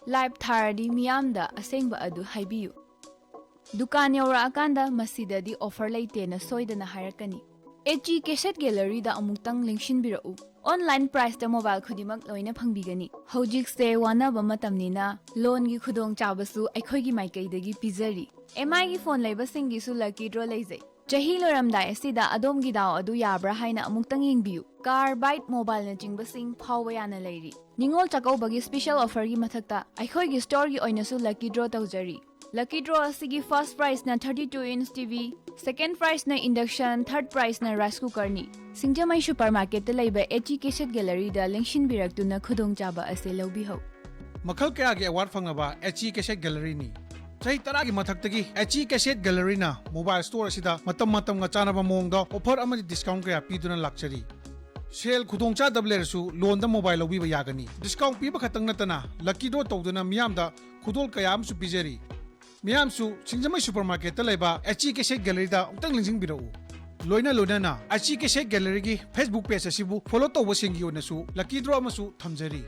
Live Tharadi Miyamda Asengba Adu Haibiyu. Dukan Yaura Akanda Masidadi offer laitena soidana harakani. HG Cassette Gallery da amutang linkshin birau. Online price da mobile khudimak loina phangbigani. Hojik se wana ba matamnina loan gi khudong chabasu aikhoi gi maikai dagi pizari. MI gi phone leiba singi su lucky draw leizai. Jahi loramdai asida adom gi daw adu yabra haina amuktang yengbiu. Car bite mobile na jingba sing phawba yana leiri. Ningol chakau bagi special offer gi mathakta aikhoi gi store gi oina su lucky draw tawjari. Lucky draw asigi first prize na 32-inch TV, second prize na induction, third prize na rice cooker ni. Singjamai supermarket ta laiba HG Cassette Gallery da lengshin biraktu na khudong chaba ase lawbi ho. Makhal kaya gi award fangnaba HG Cassette Gallery ni. Chahi taragi mathaktagi HG Cassette Gallery na mobile store asida matam nga chanaba mongda offer amadi discount kaya piduna lakchari. Sale khudong cha double su loan da mobile lawbi ba yagani. Discount piba khatang natana lucky draw tawduna miyamda khudol kaya am su pijari. Miyamsu Singjamai supermarket ta laiba HG Cassette Gallery da umtang linksing birau. Loina na HG Cassette Gallery gi Facebook page asibu follow tawba singi onasu lucky draw amasu thamjari.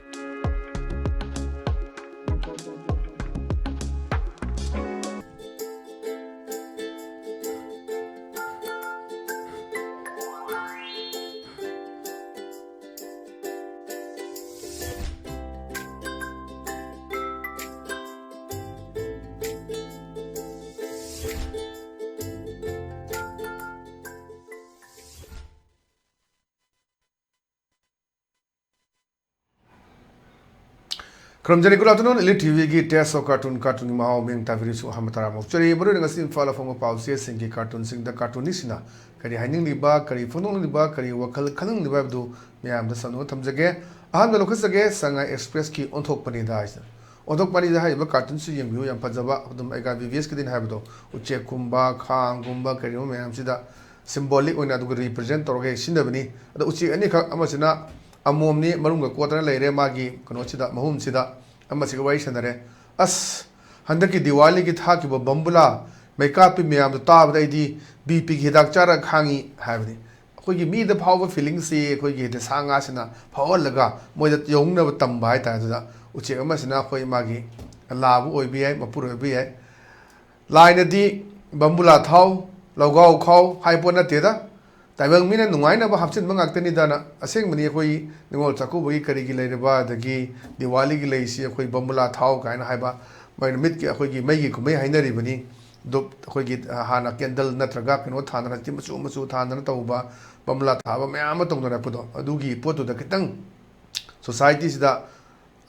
Kramjani good afternoon, ELITETV gi test of cartoon mahau ming taviri su hamatara mokchari baru dengan sim fala fongo pause singi cartoon sing da cartoonisina kari haining liba kari fonong liba kari wakal khanang liba du miyam da sanu thamjage ahan ba lokhasage Shanghai Express ki onthok pani da isa onthok pani da haiba cartoon su yengbiu yam phajaba adum aiga VVS ki din haibdo uche kumba khang kumba kari mo miyam sida symbolic oina du represent torge sindabani ada uchi ani kha amasina amomni marunga kotana leire magi kono chida mahum chida amasiga wai sanare as handaki diwali ki tha ki bambula makeup miyam to tab dai di bp ki dak chara khangi habni khoi gi mi da power feeling si khoi gi de sanga sina power laga moi da yong na tam bai ta da uche amasina khoi magi labu oi bi ai mapur oi bi ai line di bambula thau logau khau haipona te da Taibang mina nungai na ba hapsin mangak tani dana aseng mani koi ningol chaku bagi kari gi leireba dagi Diwali gi leisi koi bambula thau kaina haiba mai mit ki koi gi mai gi kumai hainari bani dop koi gi hana candle natraga kino thana ti machu thana tauba bambula thaba mayam tongdona pudo adugi potu da kitang society sida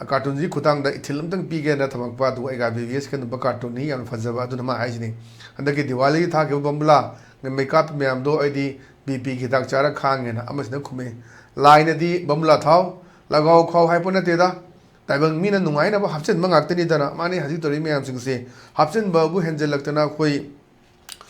cartoon ji khutang da ithilam tang pige na thamak pa du aiga VVS kan ba cartoon ni yam fajaba adu ma haisini andagi Diwali tha ke bambula makeup mayam do aidi BP ki dak chara khang na amasna khume line di bamla thau lagau khau haipona te da taibang mina nungai na ba hapchen mangak tani dana mani haji tori meyam sing se hapchen ba bu henjel laktana khoi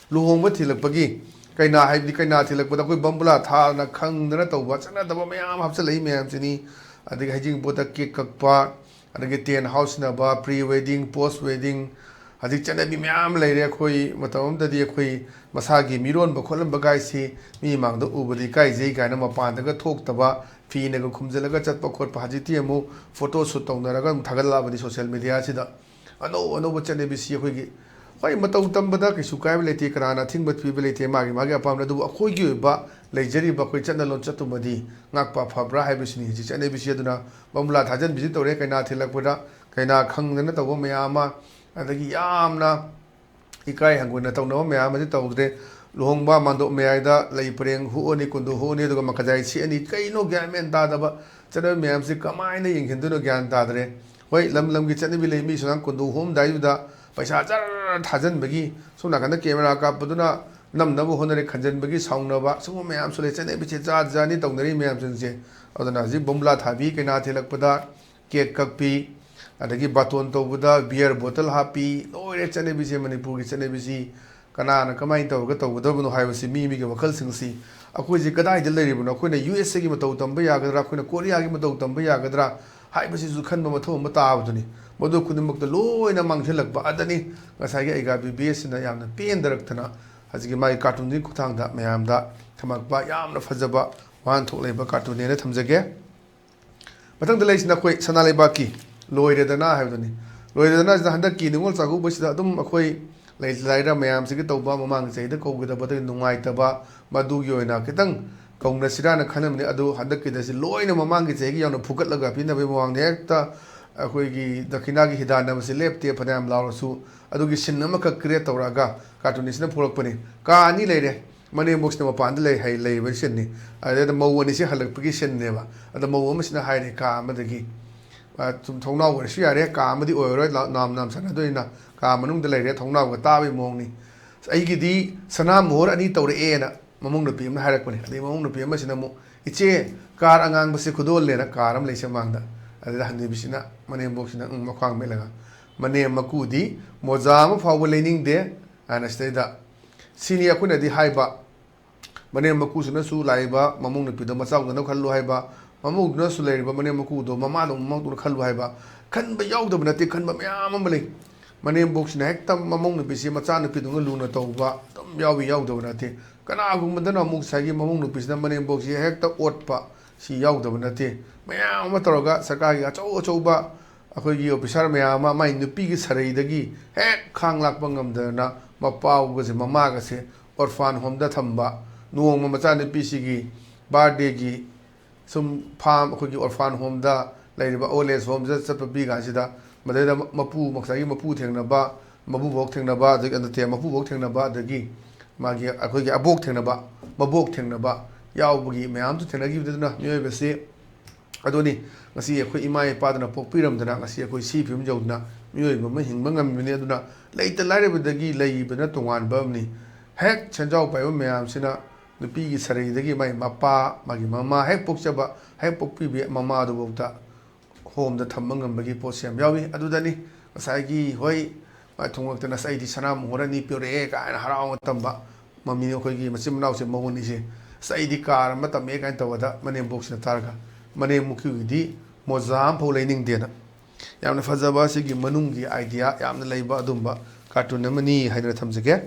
luhong ba thilak pagi kaina haibdi kaina thilak ba khoi bamla tha na khang na tawba chana daba meyam hapchel lai meyam chini adig hajing boda cake kakpa adig ten house na ba pre wedding post wedding Hadik chana bi meyam leire khoi matam da di khoi masagi miron ba kholam ba gai si mi mang do ubadi kai jei kai na mapan da ga thok taba fi ne ga khumjala ga chat pa khot pa haji ti mu photo shoot tong na ga thagal la bani social media si da ano ba chane bi si khoi gi khoi matau tam ba da ki su kai le ti krana thing ba pi le ti ma gi apam na du khoi gi ba leijeri ba khoi chana lon chatu madi ngak pa phabra hai bi sini ji chane bi si aduna bamla thajan bi tore kai na thilak pura kai na khang na taw mayama adagi yamna ikai hanguna tawna mayam adi tawde lohongba mando meaida lei preng hu oni kundu hu ni duga makajai si ani kaino gyamen ta da ba chana mayam si kamai na yeng hindu no gyan ta dre hoi lam gi chani bi lei mi sunang kundu hom dai da paisa jar thajan bagi suna kana camera ka paduna nam nabu honare khanjan bagi saungna ba sumo mayam sule chane bi che ja jani tawnari mayam sin se adana ji bomla thabi kaina thelak pada cake kakpi adagi baton to buda beer bottle happy loire chane bisi Manipur gi chane bisi kana na kamai to ga to buda buno haibasi mi gi wakal singsi akoi ji kadai de leiri buno akoi na USA gi matau tamba ya gadra akoi na Korea gi matau tamba ya gadra haibasi ju khan ba matau ma ta buduni modu khudimuk to loina mangthelak ba adani ngasai gi aiga BBS na yamna pen darak thana hajigi mai cartoon ni kuthang da mayam da thamak ba yamna fajaba wan thok leiba cartoon ne thamjage matang de leisna koi sanalai ba ki loiredana haibdani loiredana sida handaki ningol chagu basida adum akhoi laira mayam sigi tawba mamang chaida kogida bada nungai taba madu gi oina kitang kaungna sirana khanamni adu handaki dasi loina mamang gi chegi yauna phukat laga pina be mawang hekta akhoi gi dakhina gi hidana masi lepte phanam lawsu adu gi sin namaka create tawraga cartoonist na phulakpani ka ani leire mane box na mapand lei hai lei version ni ada mawani se halak pagi sen neba ada mawama sina haire ka amadagi tum thongna wa shi yare ka amadi oiroi nam sana doina ka manung de leire thongna ga ta be mong ni ai gi di sana mor ani tawre e na mamung na pim na harak pani ade mamung na pim ma sina mo iche kar angang base khudol le na karam leise mangda ada handi bisina mane box na makhang me laga mane makudi mojam fawo lening de anasteda sini akuna di haiba mane maku suna su laiba mamung na pida masaw na khallu haiba mamung na su laiba mane maku do mama do mamung do khallu haiba khan ba yaw do banate khan ba myam amale mane box na hekta mamung na bisi macha na pidu lu na tawba dum yaw do banate kana gum madana muk sagi mamung na bisna mane box hekta otpa si yaw do banate myam ma toroga sarkar gi acho ba akhoi gi officer myam ma mai nupi gi sarai dagi hek khang lak bangam da na mapaw ga se mama ga se orphan home da thamba nuong ma cha ni pcg birthday gi sum farm akhoi gi orphan home da lairiba oles home da chapa bi ga sida madai mapu maksagi mapu thengna ba mabu bok thengna ba da ante mapu bok thengna ba dagi magi akhoi gi abok thengna ba mabok thengna ba yaw bagi mayam tu thengna gi dana myoy be se adoni ngasi akhoi imai pa dana pokpiram dana ngasi akhoi si phim jodna myoy ba ma hingba ngam ni aduna leita lairiba dagi leibana tongan ba ni hek chanjau pa mayam sina nupi gi sarai dagi mai mapa magi mama hek pokchaba hek pokpi be mama do bokta home da thambang ngambagi posem yawi adudani ngasai hoi ma thongak na sai di sanam horani pure ka na haraw tamba mami no khoi gi machim naw se mawni se sai di kar ma tam e kan tawada mane box na targa mane mukhi di mozam pho lening dena yamna fazaba se gi manung gi idea yamna leiba adumba cartoon na mani haidra thamjage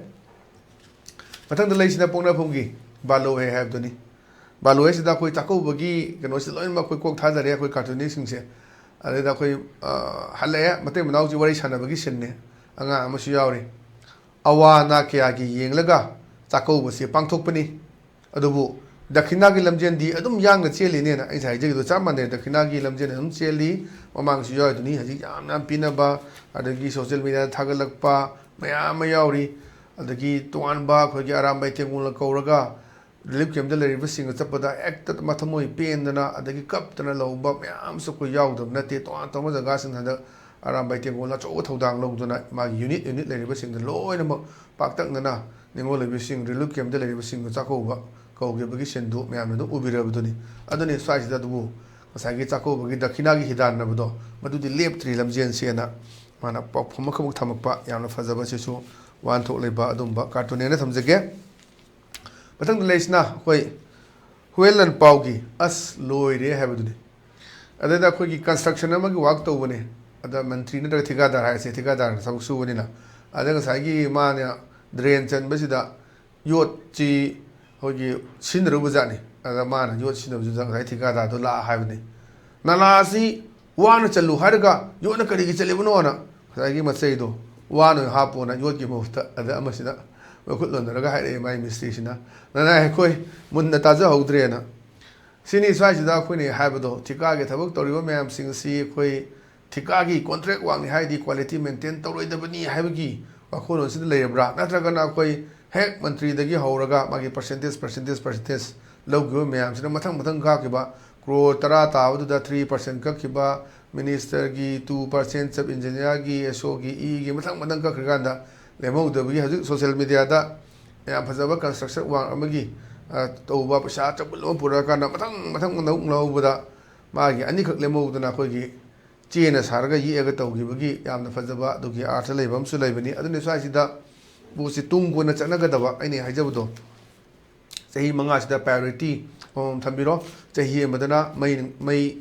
mathang da leisina pongna phonggi balo he have doni balo he sida koi takau bagi kano se loin ma koi kok tha dare koi cartoonist sing se ale da koi halaya mate manaw ji wari sana bagi senne anga amasu yawri awana kya gi yenglaga takau basi pangthok pani adubu dakhina gi lamjen di adum yang na cheli ne na ai sai je do chama ne dakhina gi lamjen adum cheli mamang su yaw duni haji yamna pina ba adagi social media thagalakpa mayam yawri adagi tuan ba khoi gi aram bai tengul kauraga relief camp da leriba sing chapada ekta mathamoi pen dana adagi kap tana lawba mayam su ko yaw dum na te tuan tama jaga sin hada aram bai tengul na cho thodang long duna ma unit leriba sing da loina ma paktak na ningol leriba sing relief camp da leriba sing chako ba ko ge bagi sendu mayam do ubirab duni adani sai da du asagi chako bagi dakhina gi hidan na bodo madu di lep tri lamjen se na mana pok phoma khamuk thamakpa yamna fajaba se su wan thok leba adumba cartoon ne thamjage matang leisna koi huelan paugi as loire habuduni adada koi gi construction ama gi work to bane ada mantri na thikadar ha se thikadar sabuk su bani na ada sai gi ma ne drain chan basida yot chi hogi sinru bujani ada ma na yot sinru bujang sai thikadar to la habuni nala si wan chalu harga yona kari gi chale buno na sai gi masai do wan hapo na yot gi mufta ada amasida khulon raga hai mai mistri sina na koi mun na taja hodre na sini swai da khoi ne haibado thika ge thabuk toriba mayam sing si khoi thika gi contract wang ni hai di quality maintain toroi da bani haibagi khulon sin leibra natraga na khoi hek mantri dagi horaga magi percentage logo mayam sina mathang ka ke ba crore tara ta wadu da 3% ka ke ba minister gi 2% sub engineer gi so gi e gi mathang ka khiganda lemo da bi hajuk social media da ya phajaba construction wang amagi to ba pasa chabul pura kana mathang nau buda magi ani khak lemo da na khoi gi chena sarga yi aga to gi bagi yamna phajaba du gi art leibam su leibani aduni sai sida bu si tung ko na chana ga da ba ai ne haijabudo sahi manga sida priority thambiro chahi madana mai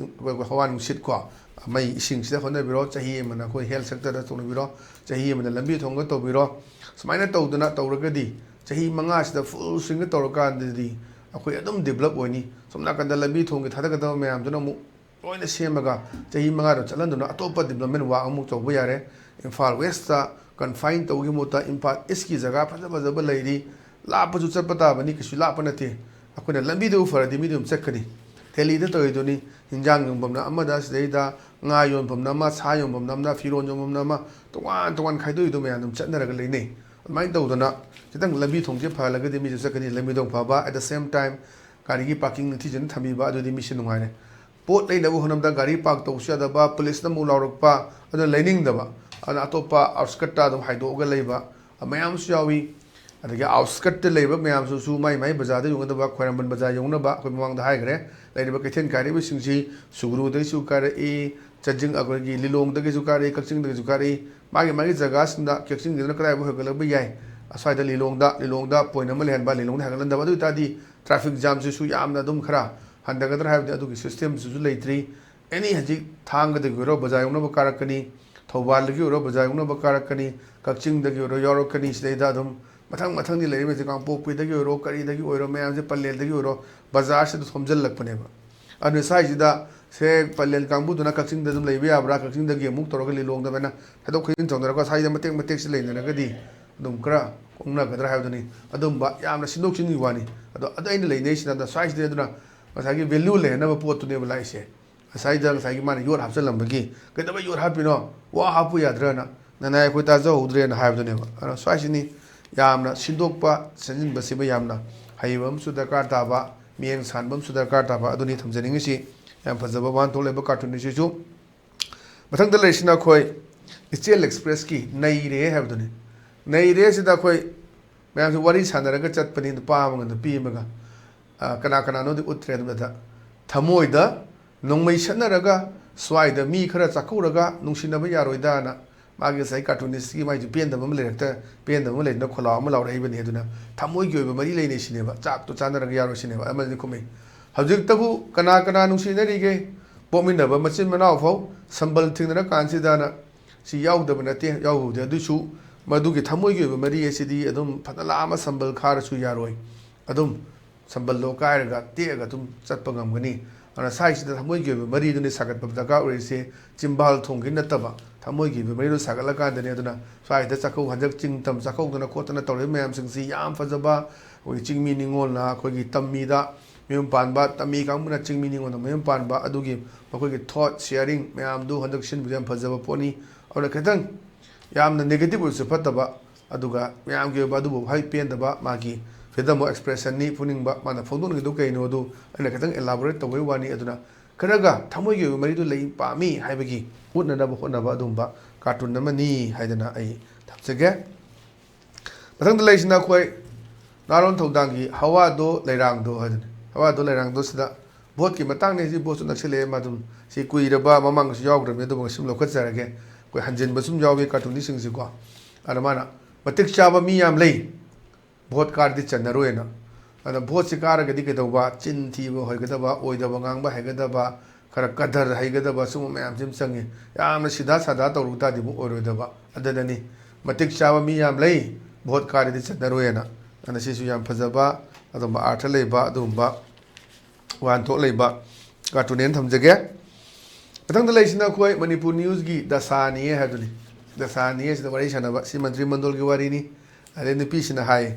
hawan sit ko mai ising sida khona biro chahi mana koi health sector da tong biro chahi mana lambi thong ga to biro sumaina to duna to ra di chahi manga sida full swing to ra kan di akoi adum develop oni somna kan da lambi thong ga thada ga da mayam duna mu loina semaga chahi manga ro chalanduna atopa development wa amuk chawba yare Imphal West ta confine tawgi mota Imphal East ki jaga phaja phaja lairi lapa ju chappa ta bani kisu lapa nate akuna lambi de faradi medium chakani Delhi da toy doni hinjang yong bamna amada sidaida nga yon bamna ma sa yon bamna na firon yon bamna ma tongan khaidoi do mayam chatnaraga leine mai tawdana kitang lambi thongje phalaga de mi chakani lambi dong phaba at the same time gari gi parking thi jen thami ba adu di mission ngai pot leina bu honam da gari park to sia da ba police na mu lawrok pa adu lining da ba ana atopa outskirt ta dum haido ga leiba mayam su yawi adagi outskirt te leiba mayam su mai bazaar da yong da ba khwaramban bazaar yong na ba khoi mawang da hai gre leiba kaithen kari bi singji sugru da su kar e chajing agorgi lilong da gi su kari kakching da gi su kari magi jaga sinda kakching da krai bo hagala ba yai aswai da lilong da point amal hen ba lilong da hagalan da ba du ta di traffic jam su yamna dum khara handa ga dar ha da du system su leitri any haji thang da gi ro bazaar yong na ba karakani thobal gi ro bazaar yong na ba karakani kakching da gi ro yorokani sidaida dum mathang di leire kang pokpi da gi ro kari da gi oiro mayam je pallel da gi oro bazaar se thomjal lakpane ba anu sai jida se pallel kang bu duna kakching da dum leibe abra kakching da gi muk toroga lilong da bana hado khin chongdara ko sai da matek se leina ga di dum kra kongna gadra ha duni adum ba yamna sinok chingi wani ado aina leine sina da sai de duna masai gi value le na ba pot ne ba lai se sai da sai gi man yor hapsal lam bagi ga da ba yor hapino wa hapu yadrana nana ko ta zo udre na ha dune ba ana sai sini yamna sindokpa sanjinba siba yamna haibam su darkar taba mieng sanbam su darkar taba aduni thamjaning si yam phajaba wan thole ba cartoon ni chu mathang da leisina khoi Steel Express ki nei re ha duni nei re sida khoi mayam su wari sanaraga chatpani pa manga pi maga kana no di utre da thamoi da nongmai sanaraga swai da mi khara chakuraga nungsinaba yaroida na magi sai cartoonist ki mai pen da mamle rekta pen da mamle na khola ma law rei bani aduna thamoi gi oba mari leine sine ba chak to chanara ga yaro sine ba amani khumai hajik tabu kana nungsi na ri ge pomin da ba machin manau phau sambal thingna kan si dana si yaw da bana te yaw de du su madu gi thamoi gi oba mari sidi adum phatala ma sambal khar su yaroi adum sambal lo kai ga te ga tum chatpa ngam gani ana sai si da thamoi gi oba mari du ni sagat pa da ka uri se chimbal thong gi na taba thamoi gi bemai ro sagala ka dane aduna sai da chakau hanjak ching tam chakau dana khotana tawre mayam sing si yam fajaba oi chingmi ningol na khoi gi tammi da mem pan ba tammi kang muna chingmi ningol na mem pan ba adugi khoi gi thought sharing mayam du hanjak sin bi yam fajaba poni aura khatang yam na negative ul sifat ba aduga mayam gi ba du bo hai pen da ba magi freedom of expression ni puning ba mana phongdon gi du kai no du ana khatang elaborate tawai wani aduna karaga thamoi gi mari du lei pa mi haibagi hutna da hutna ba dumba cartoon na mani haidana ai thapsege mathang dalai sina khoi naron thodang gi hawa do leirang do sida bot ki matang ne ji bot naksele madum si kuiraba mamang su yaw gram ne do sim lokhat sarage koi hanjin basum yawi cartoon ni sing si ko aramana matik chaba mi yam lei bot kar di channaroena ana bot si kar ga di ke do ba chin thi bo hoi ga da ba oi da ba ngang ba hai ga da ba kara kadar hai ga da ba sum mayam jim sangi yam sida sada to ruta di bu oro da ba adadani matik chaba mi yam lei bot kar di channaroena ana si su yam phajaba adum ba artha lei ba adum ba wan tho lei ba cartoon en thamjage mathang da lei sina khoi Manipur news gi dasani ha duni dasani is da wari sana ba si mantri mandol gi wari ni ale ni pi sina hai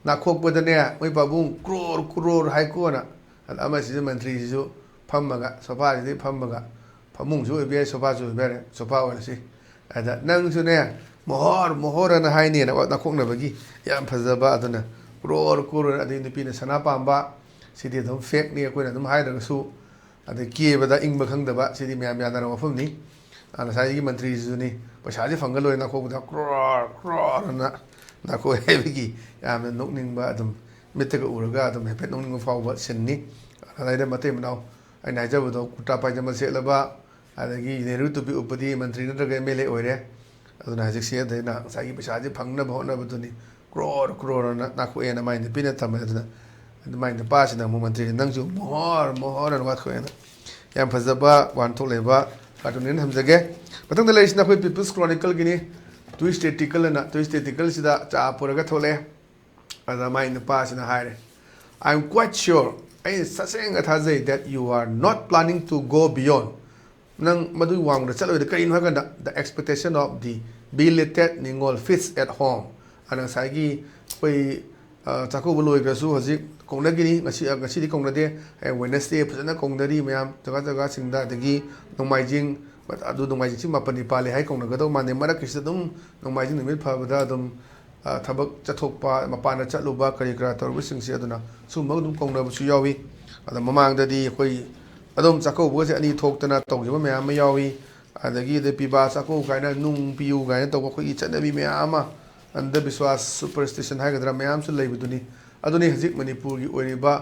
na khok ba da ne moi babung crore hai ko na ama si mantri ju phammaga sofa ri phammaga phamung ju be sofa ju be sofa wa si ada nang ju ne mohor na hai ni na khok na bagi yam phajaba aduna crore adi ni pi na sana pamba sidi dum fake ni ko na dum hai da su ada ki ba da ing ba khang da ba sidi myam ya na mafum ni ana sai gi mantri ju ni paisa ji fangal lo na khok da crore na ko hebigi yam na nokning ba dum mitaga uraga dum hepet nokning fa ba sin ni ana da mate manau ai na jabu do kuta pa jama se la ba ada gi neru tu bi upadi mantri na ga mele oire aduna hajik se da na sai gi paisa ji phangna ba na ba tu ni crore na ko ena mai ni pina tam aduna mai na pa sina mu mantri nang ju mohor na wat ko ena yam phajaba wan thok leba cartoon nen hamjage patang da leisna khoi people's chronicle gini twist article sida cha puraga thole ada mai na pa sina haire I'm quite sure ai saseng athazai that you are not planning to go beyond nang madu wang da chaloi da kain hagan da the expectation of the belated ningol fits at home anang saigi koi chako boloi ga su haji kongna gini ngasi di kongna de Wednesday phajana kongna ri mayam jaga singda dagi nongmaijing adu nongmaijing chi mapani pale hai kongna ga do mane mara kisa dum nongmaijing nimit phabada dum tabak chathokpa mapana chatluba kari kra torbu singsi aduna sumag dum kongna bu su yawi ada mamang da di koi adom chako bu se ani thoktana tawjiba mayam ma yawi adagi de piba chako gaina nung piu gaina to ko i chanabi mayama अंध विश्वास superstition है गदरा ma'am से लेबदुनी अदुनी हजिक मणिपुर की ओरिबा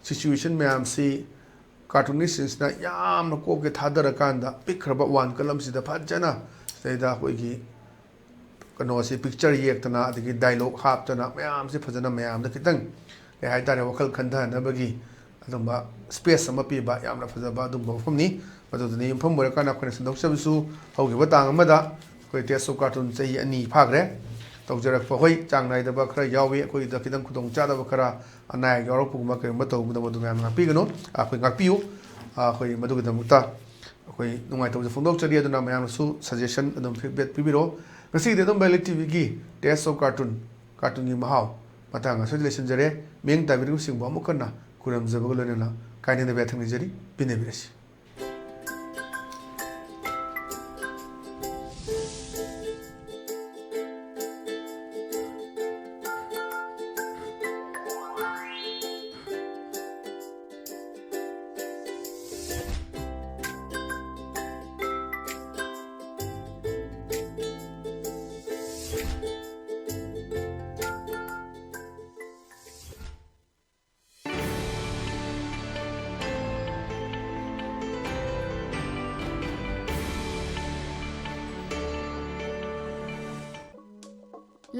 situation ma'am से cartoonist ना याम न को के थादर कांदा पिखरबा वन कलम से द फजना सेदा कोई कनो से पिक्चर येक्तना अदगी डायलॉग हापतना मैम से फजना मैम द कितंग ए हाय तारे वखल खंधा नबगी अदुबा स्पेस अमा पीबा याम न फजबा दुम बफमनी मदुनी फम बरकाना खने संदोक सबसु हौगिबा तांग अमदा कोई टेस्ट कार्टून सही अनि फागरे तौजरक होई चांग नाइदब खरा यावी अखोई द खिदंग खुदोंग चादब खरा अनाय यावरक पुगमा के मतो मुदम मदुम याम ngakpigano अखोई ngakpiu अखोई मदुग दमुता अखोई नुंगाइ तौज फोंदोक चरी अदुना मयाम सु सजेशन अदुम फीडबैक पिबिरो ngasi de dum ELITETV gi test of cartoon gi mahaw matang so lesson jare meng ta biru sing ba mukana kuram jabag lona kaini de bethang jari bine birasi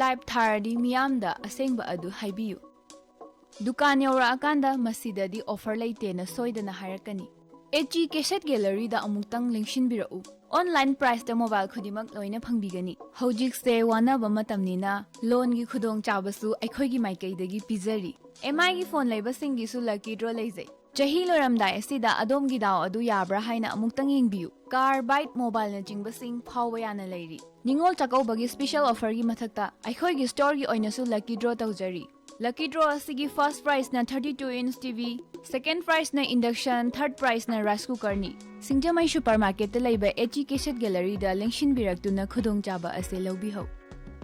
live थारदी मियामदा असेंगबा अदु हाइबियु दुकान यौरा अकांदा मसीददी ऑफर लेतेना सोइदना हायरकनी एची कैसेट गैलरी दा अमुक्तंग लिंक्शन बिरउ ऑनलाइन प्राइस दा मोबाइल खुदिमक लोइना फंगबिगनी हौजिक से वानाबा मतमनिना लोन गी खुदोंग चाबसु अखोइगी माइकैदगी पिजरी एमआई गी फोन लेबसिंगी सु लकी ड्रॉ लेजै चही लोरमदाय असिदा अदोमगी दाव अदु याब्रा हाइना अमुक्तंग यिंगबियु कार बाइट मोबाइल न चिंगबसिंग फाव याना लेरी निंगोल चकौबगी स्पेशल ऑफर की मथक्ता अखोइगी स्टोर की ओइनसु लकी ड्रॉ तौजरी लकी ड्रॉ असिगी फर्स्ट प्राइस ना 32 इंच टीवी सेकंड प्राइस ना इंडक्शन थर्ड प्राइस ना राइस कुकर नि सिंगजमई सुपरमार्केट लेबे एची कैसेट गैलरी दा लिंक्शन बिरक्तुना खुदोंग चाबा असे लौबी हो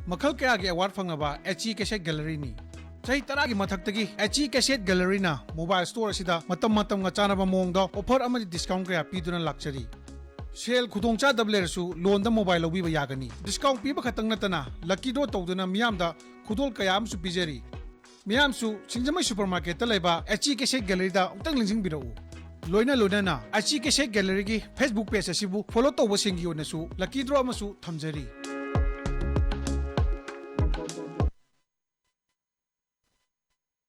मखल कया के अवार्ड फंगबा एची कैसेट गैलरी नि चही तरा की मथक्तगी एची कैसेट गैलरी ना मोबाइल स्टोर असिदा मतम चानबा मोंगदा ऑफर अमदि डिस्काउंट कया पीदुना लाक्चरी सेल खुदोंचा दबलेरसु लोन द मोबाइल लौबीबा यागनी डिस्काउंट पीबा खतंग नतना लकी ड्रॉ तौदुना मियामदा खुदोल कयामसु पिजेरी मियामसु सिंगजमई सुपरमार्केट लेबा एची कैसेट गैलरी दा उतंग लिंजिंग बिरउ लोइना एची कैसेट गैलरी की फेसबुक पेज असिबु फॉलो तौबसिंगी ओनसु लकी ड्रॉ अमसु थमजरी।